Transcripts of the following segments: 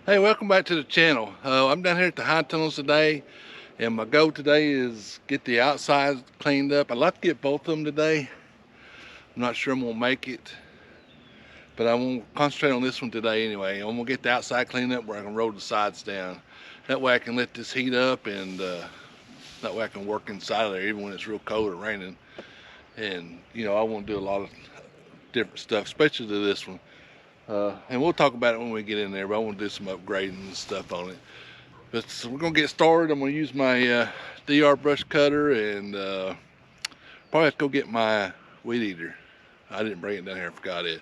Hey, welcome back to the channel. I'm down here at the high tunnels today, and my goal today is get the outside cleaned up. I'd like to get both of them today. I'm not sure I'm gonna make it, but I'm gonna concentrate on this one today anyway. I'm gonna get the outside cleaned up where I can roll the sides down. That way I can let this heat up, and that way I can work inside of there even when it's real cold or raining. And I want to do a lot of different stuff, especially to this one. And we'll talk about it when we get in there, but I want to do some upgrading and stuff on it. But so we're gonna get started. I'm gonna use my DR brush cutter, and probably have to go get my weed eater. I didn't bring it down here, I forgot it.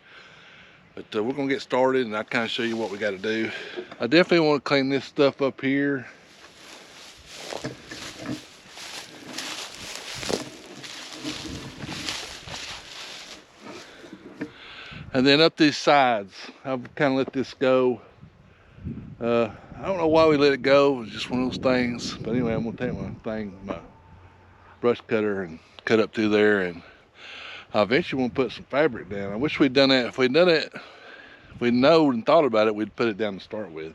But we're gonna get started, and I'll kind of show you what we got to do. I definitely want to clean this stuff up here. And then up these sides, I've kind of let this go. I don't know why we let it go. It was just one of those things. But anyway, I'm gonna take my brush cutter, and cut up through there, and I eventually want to put some fabric down. I wish we'd done that. If we'd done it, if we'd known and thought about it, we'd put it down to start with.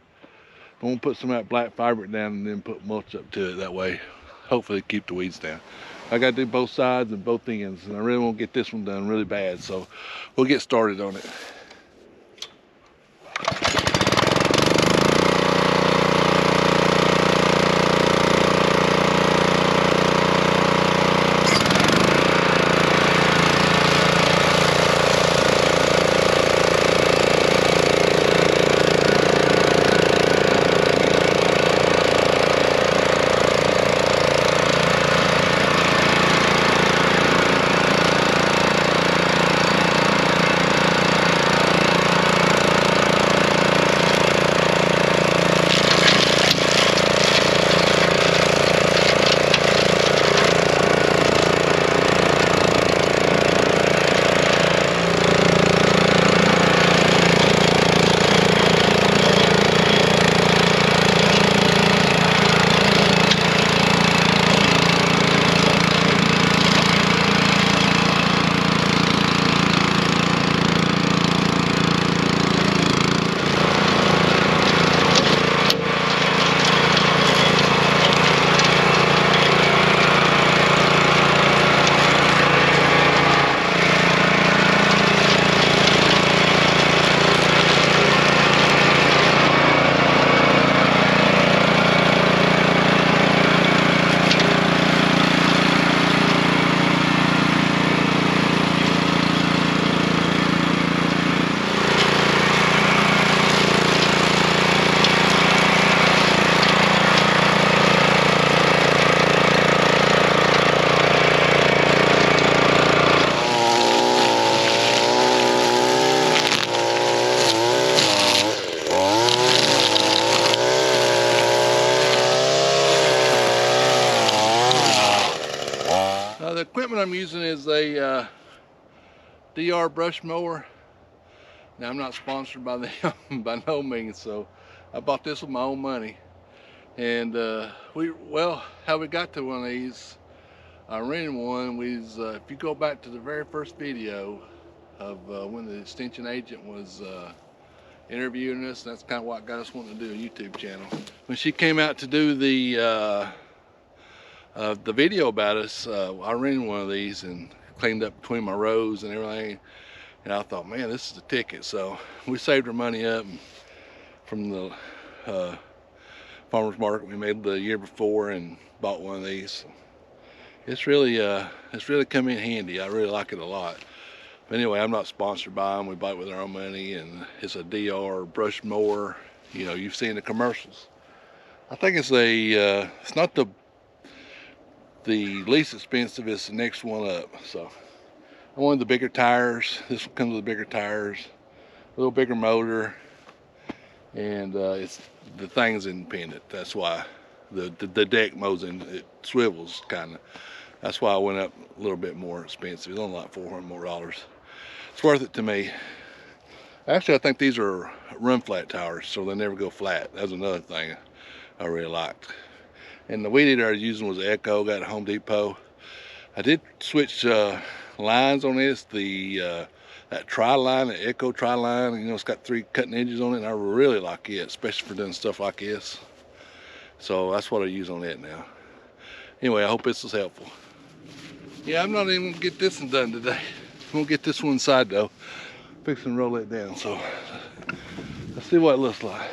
I want to put some of that black fabric down and then put mulch up to it. That way, hopefully keep the weeds down. I got to do both sides and both ends, and I really want to get this one done really bad. So we'll get started on it. The equipment I'm using is a DR brush mower. Now, I'm not sponsored by them by no means, so I bought this with my own money. And how we got to one of these, I rented one. If you go back to the very first video of when the extension agent was interviewing us, that's kind of what got us wanting to do a YouTube channel. When she came out to do the video about us, I rented one of these and cleaned up between my rows and everything. And I thought, man, this is the ticket. So we saved our money up from the farmer's market we made the year before and bought one of these. It's really come in handy. I really like it a lot. But anyway, I'm not sponsored by them. We buy it with our own money, and it's a DR brush mower. You've seen the commercials. I think it's not the least expensive. It's the next one up. So I wanted the bigger tires. This one comes with bigger tires, a little bigger motor, and the thing's independent. That's why the deck moves in, it swivels kind of. That's why I went up a little bit more expensive. It's only like $400 more. It's worth it to me. Actually, I think these are run flat tires, so they never go flat. That's another thing I really liked. And the weed eater I was using was an Echo, got at Home Depot. I did switch lines on this. The that tri-line, the Echo tri-line. You know, it's got 3 cutting edges on it, and I really like it, especially for doing stuff like this. So that's what I use on it now. Anyway, I hope this was helpful. Yeah, I'm not even gonna get this one done today. I'm gonna get this one inside though. Fixing to roll it down, so let's see what it looks like.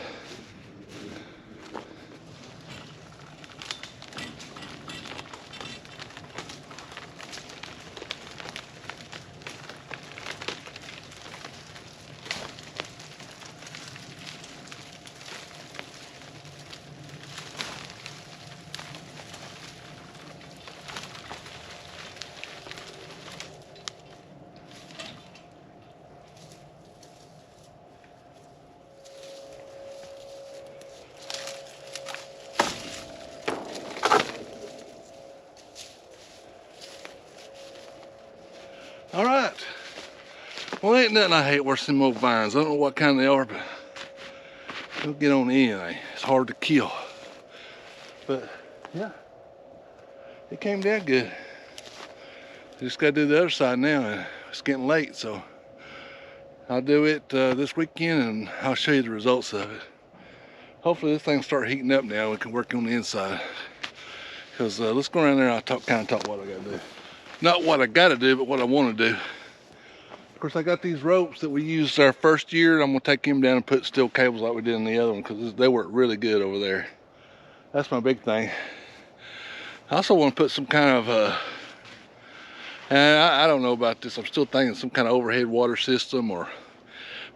All right. Well, ain't nothing I hate worse than old vines. I don't know what kind they are, but they'll get on the end. It's hard to kill. But yeah, it came down good. Just got to do the other side now, and it's getting late, so I'll do it this weekend, and I'll show you the results of it. Hopefully this thing start heating up now. We can work on the inside. Because let's go around there and I'll kind of talk what I got to do. Not what I got to do, but what I want to do. Of course, I got these ropes that we used our first year. I'm going to take them down and put steel cables like we did in the other one, because they work really good over there. That's my big thing. I also want to put some kind of, and I don't know about this. I'm still thinking some kind of overhead water system, or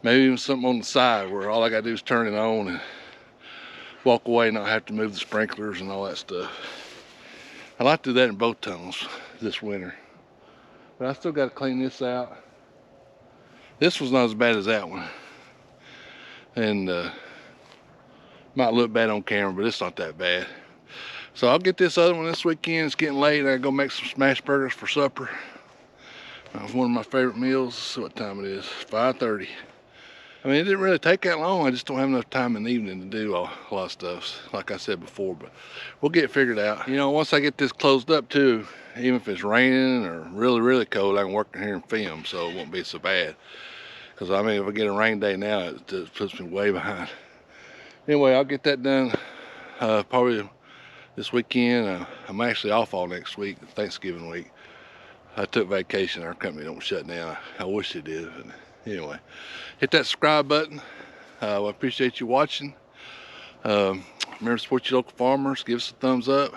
maybe even something on the side where all I got to do is turn it on and walk away and not have to move the sprinklers and all that stuff. I like to do that in both tunnels this winter. But I still got to clean this out. This was not as bad as that one. And might look bad on camera, but it's not that bad. So I'll get this other one this weekend. It's getting late. I gotta go make some smash burgers for supper. It's one of my favorite meals. Let's see what time it is. 5:30. I mean, it didn't really take that long. I just don't have enough time in the evening to do a lot of stuff, like I said before, but we'll get it figured out. You know, once I get this closed up too, even if it's raining or really, really cold, I can work in here and film, so it won't be so bad. Because, I mean, if I get a rain day now, it puts me way behind. Anyway, I'll get that done probably this weekend. I'm actually off all next week, Thanksgiving week. I took vacation. Our company don't shut down. I wish it did, but anyway, hit that subscribe button. I appreciate you watching. Remember to support your local farmers. Give us a thumbs up.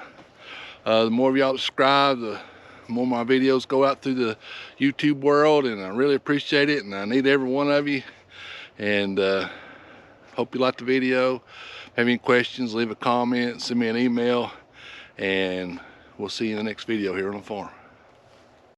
The more of y'all subscribe, the more my videos go out through the YouTube world, and I really appreciate it, and I need every one of you. And hope you liked the video. Have any questions, leave a comment, send me an email, and we'll see you in the next video here on the farm.